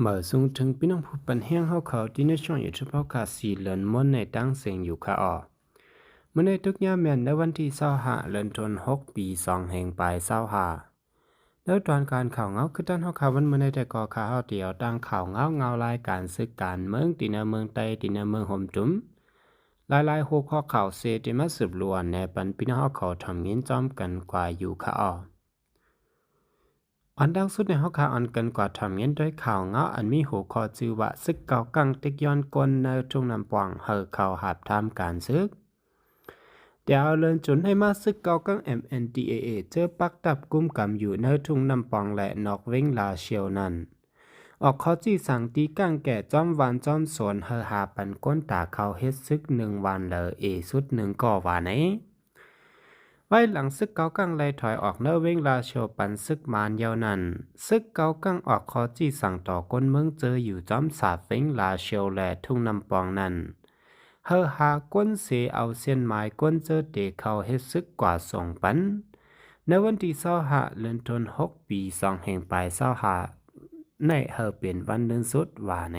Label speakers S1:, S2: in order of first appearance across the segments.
S1: เมื่อสูงถึงพี่น้องผู้ปันแห้งเขาเขาที่ในช่วงอยู่เฉพาะขาสีเหลินม้วนในตั้งเสียงอยู่ค่ะเมื่อในทุกย่าแม่นในวันที่25เดือนธันวาคมปี2แห่งปลาย25แล้วตอนการข่าวเงาคือต้นเขาข่าววันเมื่อในแต่ก่อข่าวเดียวตั้งข่าวเงารายการซึกการเมืองตีในเมืองไต้ตีในเมืองห่มจุ้มหลายหัวข้อข่าวเสที่มาสืบล้วนในปันพี่น้องเขาทำเงินจอมกันกว่าอยู่ค่ะอันดังสุดในห้องข่าวอันกันกว่าทำเงินด้วยข่าวเงาอันมีหัวข้อชื่อว่าซึกเก่ากังติกย้อนกลในทุ่งน้ำปองเฮอเขาหาบทำการซึกเดี๋ยวเลินจนให้มาซึกเก่ากัง MNDAA เจอปักตับกุมกำอยู่ในทุ่งน้ำปองและนอกเว้งลาเชียวนั้นออกข้อจี้สั่งตีกั้งแก่จอมวานจอมสวนเฮอหาปันก้นตาเขาเฮ็ดซึก1 วันเลยสุด1ก่อว่าไหนไว้หลังซึกเกากังไล่ถอยออกเนอเว้งลาโชปันซึกมานเยาวนั้นซึกเกากังออกคอจี้สั่งต่อก้นเมืองเจออยู่จอมสาเฟ้งลาเชียวและทุ่งน้ำปองนั้นเฮอหาก้นเสเอาเส้นไม้ก้นเจอเตะเขาเฮ็ดซึกกว่า2 ปันในวันที่25เดือนธันวาคมปี2แห่งปลาย25ในเฮอเป็นวันเดือนสุดว่าไหน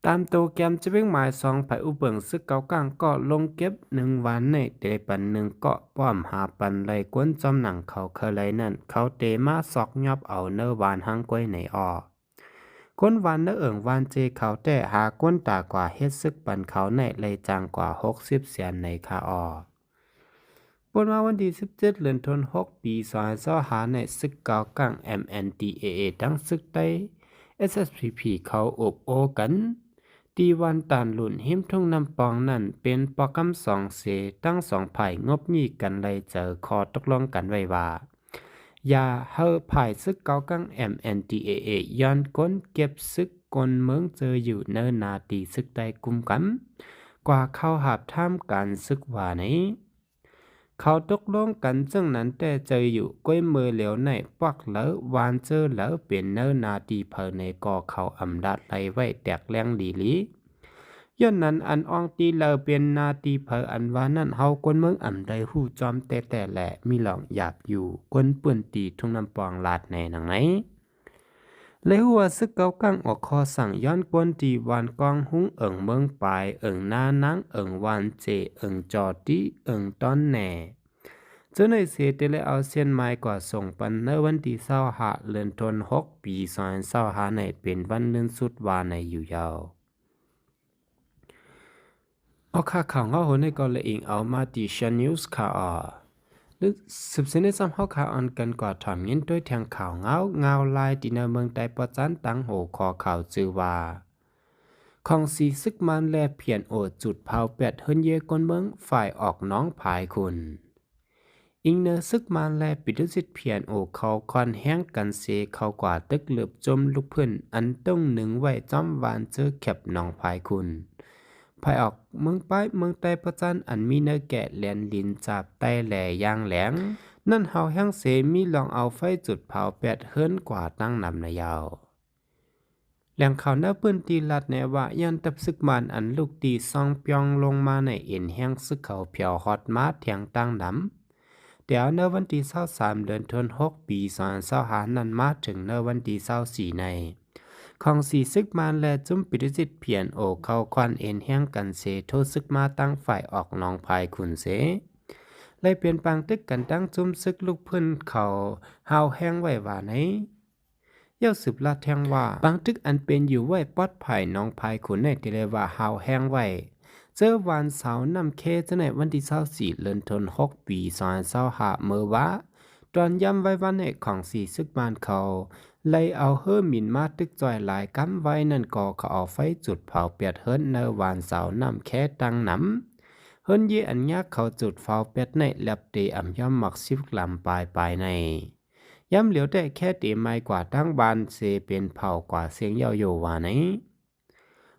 S1: ตามโตแกรมจะเป็นหมาย2 ไผอุเบิงซึกเกากังก็ลงเก็บ1 วันในเตปัน1เกาะป้อมหาปันไลกวนจอมหนังเขาเคยไลนั่นเขาเตมาซอกยอบเอาเนอวานหังก้วยในก้นวันเนอวันเจเขาแต่หาก้นตากว่าเฮ็ดซึกปันเขาในเลยจางกว่า60เสียนในคาปนมาวันที่17เดือนธันวาคมปี2025ในซึกเกากัง MNDAA ทั้งซึกใต้ SSPP เขาอบโอกันตีวันตานหลุนหิมทุ่งน้ำปองนั่นเป็นปอกำ2 เสตั้ง2 ฝ่ายงบยี่กันเลยเจอคอตกลงกันไว้ว่าอย่าเฮอฝ่ายซึกเกากัง MNDAA ย้อนก้นเก็บซึกกลเมืองเจออยู่เนินนาตีซึกใดกุมกันกว่าเข้าหาบท่ามการซึกว่านี้เขาตกลงกันซึ่งนั้นแต่เจออยู่ก้วยมือเหลียวในปักเหลอวานเจอเหลอเป็นเนินนาตีเพอในก่อเขาอำดาดไลไว้แตกแรงดีลีย้อนนั้นอันอองตีเลอเป็นนาตีเพออันว่านั่นเฮาคนเมืองอำใดหู้จอมแต่แหละมีหลองหยาบอยู่คนเปื้นตีทุ่งน้ำปองลาดในหนังไหนเลยหัวซึกเกากังออกคอสั่งย้อนกวนตีวานกองหุ้งเมืองปลายนานังวานเจจอตีตอนแหน่เจ้าในเสเตเลเอาเส้นไม้กว่าส่งปันในวันที่25เดือนธันวาคมปี2025ในเป็นวันเดือนสุดวาในอยู่ยาวเอาข่าวเงาหัวในก็เลยเองเอามาตีชันนิวส์ข่าวหรือสืบเสนอซ้ำข่าวอันกันกว่าถอมยินด้วยทางข่าวเงาลายที่ในเมืองใต้ปะจันตั้งโหคอข่าวจือว่าของสีซึกมันแลเพียนโอจุดเผาแปดเฮินเยกนเมืองฝ่ายออกน้องผายคุณอิงเนอซึกมันแลปิดสิทธิ์เพียนโอเขาคอนแห้งกันเสเขากว่าตึกเหลือบจมลุกพื้นอันต้องหนึ่งไว้จอมวานเจอแคบน้องผายคุณภายออกเมืองป้ายเมืองใต้ประจันอันมีเนื้อแกะแหลนลินจับใต้แหล่ย่างแหลงนั่นเฮาแห้งเสมีลองเอาไฟจุดเผาแปดเฮิรนกว่าตั้งนำนายาวแหล่งข่าวเนื้อปืนตีลัดแนว่ายันตับซึกมันอันลูกตีซองเปียงลงมาในเอ็นแห้งซึกเขาเพียวฮอดมาเทียงตั้งนำเดี๋ยวในวันที่23เดือนธันวาคมปี2025นั้นมาถึงในวันที่24ในของสีซึกมาและจุ้มปิดจิตเพียนโอเข้าควันเอ็นแห้งกันเสโทษซึกมาตั้งฝ่ายออกน้องภายขุนเสเลยเปลี่ยนปังตึกกันตั้งจุ้มซึกลูกพื้นเขาเฮาแห้งไว้ว่าไหนเย้าสืบลาดแทงว่าบางตึกอันเป็นอยู่ไว้ปลอดภัยน้องภายขุนในที่เรียกว่าเฮาแห้งไว้เจอวันเสาร์นำเคจะในวันที่24เดือนธันวาคมปี2025เมื่อว่าตอนย้ำไว้วันในของสีซึกมานเขาเลยเอาเฮือหมินมาตึกจอยหลายกำไว้นั่นก็เขาเอาไฟจุดเผาเปียดเฮิรนในวานเสาร์นำแค่ตั้งนำเฮิรนเยอันยากเขาจุดเผาเปียดในแลบเตอำย่อมหมัก10 ลำปลายในย้ำเหลียวได้แค่เตไม่กว่าตั้งบานเซเป็นเผากว่าเสียงเยาโยว่าไหน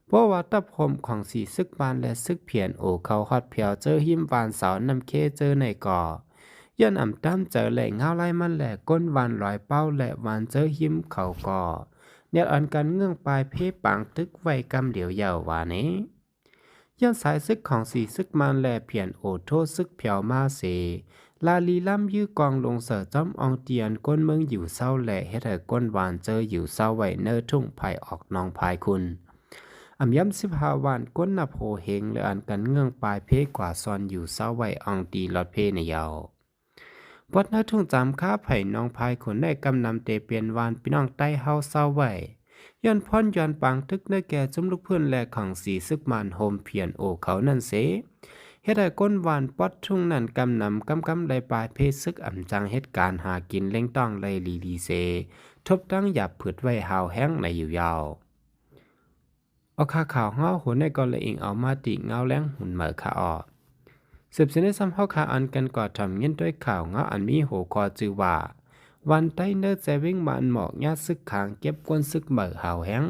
S1: เพราะว่าตับหมของสีซึกบานและซึกเพียนโอเขาฮอดเพียวเจอหิมวานเสาร์นำเคเจอในก่อย้อนอ่ำตั้มเจอแหล่งเงาไล่มันแหล่ก้นวันลอยเป้าและวันเจอหิมเขาก่อเนี่ยอันกันเงื่องปลายเพปังตึกไว้กำเดียวเยาวว่านี้ย้อนสายซึกของสีซึกมันแลเพียนโอโทซึกเพียวมาเส ลาลีล่ำยื้อกองลงเสือจ้อมอองเตียนก้นเมืองอยู่เศร้าแหล่เฮ็ดให้ก้นหวานเจออยู่เศร้าไว้เนอทุ่งภายออกนองภายคุณอำย้ำ15วันก้นนับโหเฮงและอันกันเงื่องปลายเพกว่าซอนอยู่เศร้าไว้อองตีลอดเพในยาววัดเนอทุ่งจำค้าไผ่นองภายคนได้กำนำเตเปลี่ยนวานพี่น้องใต้เฮาเศร้าไว้ย้อนพ่อนย้อนปังทึกเนื้อแก่จุ้มลูกเพื่อนแลของสีซึกมันโฮมเพียนโอเขานั่นเสเฮ็ดให้ก้นหวานปอดทุ่งนั่นกำนำกำได้ปลายเพศซึกอ่ำจังเหตุการณ์หากินเล่งต้องเลยลีเซทบตั้งหยับผืดไว้หาวแห้งในอยู่ยาวเอาข่าข่าวเงาหุ่นในกอเลยอิงเอามาติเงาแรงหุ่นเหมือขาออกสืบเสนซ้ำเฮาขาอันกันก่อทำเงี้ยด้วยข่าวเงาอันมีโหคอจือว่าวันใต้เนื้อใจวิ่งมันหมอกญาซึกขางเก็บกวนซึกเหมือหาวแห้ง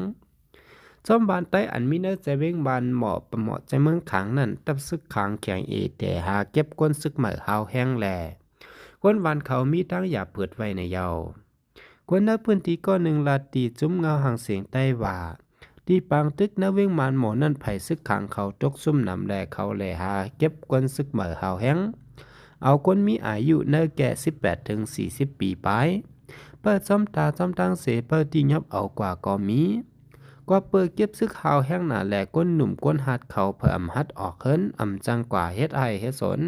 S1: จอมบานใต้อันมีเนื้อใจเว้งบานหมอบประเหมาะใจเมืองขางนั่นตับซึกขางแข็งแต่หาเก็บก้นซึกเหมือหาวแห้งแลก้นวันเขามีตั้งอย่าเปิดไว้ในเยาก้นนักพื้นที่ก้อนหนึ่งลาตีจุ้มเงาห่างเสียงใต้ว่าตีปางตึกนักเว้งบานหมอนั่นไผ่ซึกขางเขาตกซุ่มนำแลเขาแลหาเก็บก้นซึกเหมือหาวแห้งเอาก้นมีอายุเนื้อแก่18 ถึง 40 ปีไปเปิดจอมตาจอมตังเสเปิดตียับเอากว่าก็มีกว่าเปิดเก็บซึกหาวแห้งหนาแหลก้นหนุ่มก้นหัดเขาเพื่อหัดออกเฮิรนจังกว่าเฮ็ดไอเฮ็ดสน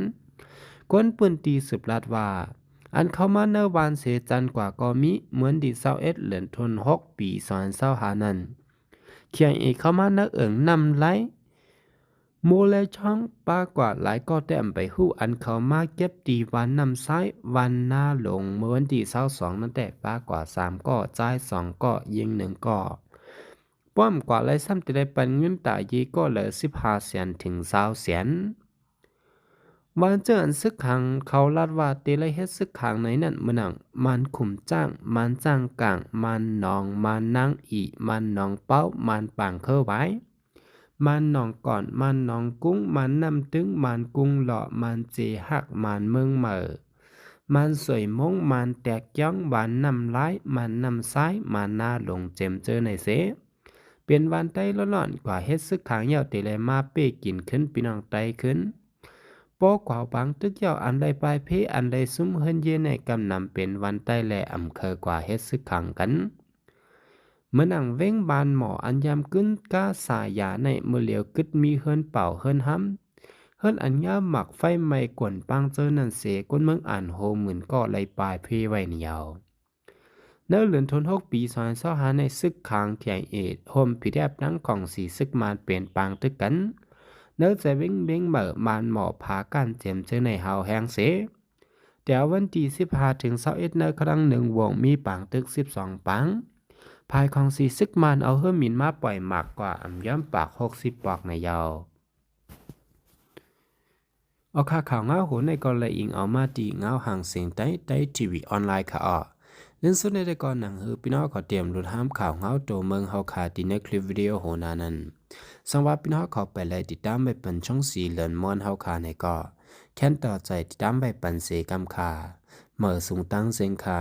S1: ก้นปืนตีสืบลาดว่าอันเข้ามาเนวานเสจันกว่าก็มีเหมือนดี21เหลือนทน6 ปีสอนเศร้าหานั้นเขียงเอกเข้ามาเนเอิงนำไลโมเลช่องป้ากว่าหลายก็แต้มไปหู้อันเขามาเก็บตีวันนำซ้ายวันหน้าลงเมื่อวันที่22นั่นแต่ป้ากว่า3ก็จ่าย2ก็ยิง1ก็ป้อมกว่าไรซ้ำจะได้ปันเงินตายีก็เหลือ15 แสนถึง20 แสนวันเจออันซึกขังเขาลาดว่าเตไลเฮ็ดซึกขังในนั่นมันหนังมันขุมจ้างมันจ้างกลางมันนองมันนั่งอีมันนองเป้ามันปังเข้าไว้มันนองก่อนมันนองกุ้งมันนำตึงมันกุ้งหล่อมันเจหักมันเมืองเหม่อมันสวยมงมันแตกย่องหวานนำร้ายมันนำซ้ายมันหน้าลงเจมเจอในเสเป็นวันไต้ร้อนๆกว่าเฮ็ดซึกขังเหี่ยวเตเลยมาเป้กินขึ้นพี่น้องไต้ขึ้นโป้กว่าบางตึกเหี่ยวอันใดปลายเพอันใดซุ้มเฮินเยในกำนำเป็นวันไต้แลอำเคอกว่าเฮ็ดซึกขังกันเมื่อนังเว้งบานหมออันยามกึ้นก้าสายาในมือเหลียวกึดมีเฮินเป่าเฮินห้ำเฮินอันยามหมักไฟไหม้กวนปังเจอนั่นเสก้นเมืองอ่านโฮเหมือนก็ไหลปลายเพไว้เนียวเนื้อเหลือนทน6 ปี2025ในซึกขางเขียงเอดโฮมผิดแอบนั่งของสีซึกมานเปลี่ยนปางตึกกันเนื้อจะเว้งเบ้งเหม่อมานหมอผากันเจ็มเจอในเฮาแหงเสแต่วันที่15 ถึง 21เนื้อครั้งหนึ่งวงมีปางตึก12 ปังภายของสีซึกมันเอาเฮือมินมาปล่อยหมักกว่าอ่ำย้ำปาก60 ปอกในยาวเอาข่าข่าวเงาโหในกอเลยอิงเอามาตีเงาห่างเสียงใต้ทีวีออนไลน์ค่ะอ่อเล่นสุดในแต่ก่อนหนังฮือพี่น้องขอเตรียมรุดห้ามข่าวเงาโตเมืองเฮาขาดีในคลิปวิดีโอโหนานั้นสังว่าพี่น้องขอไปเลยติดตามไปเป็นช่องสีเหลือนมอนเฮาขาในก็แค่นต่อใจติดตามไปปันเสกำคาเมื่อสูงตั้งเสียงค่ะ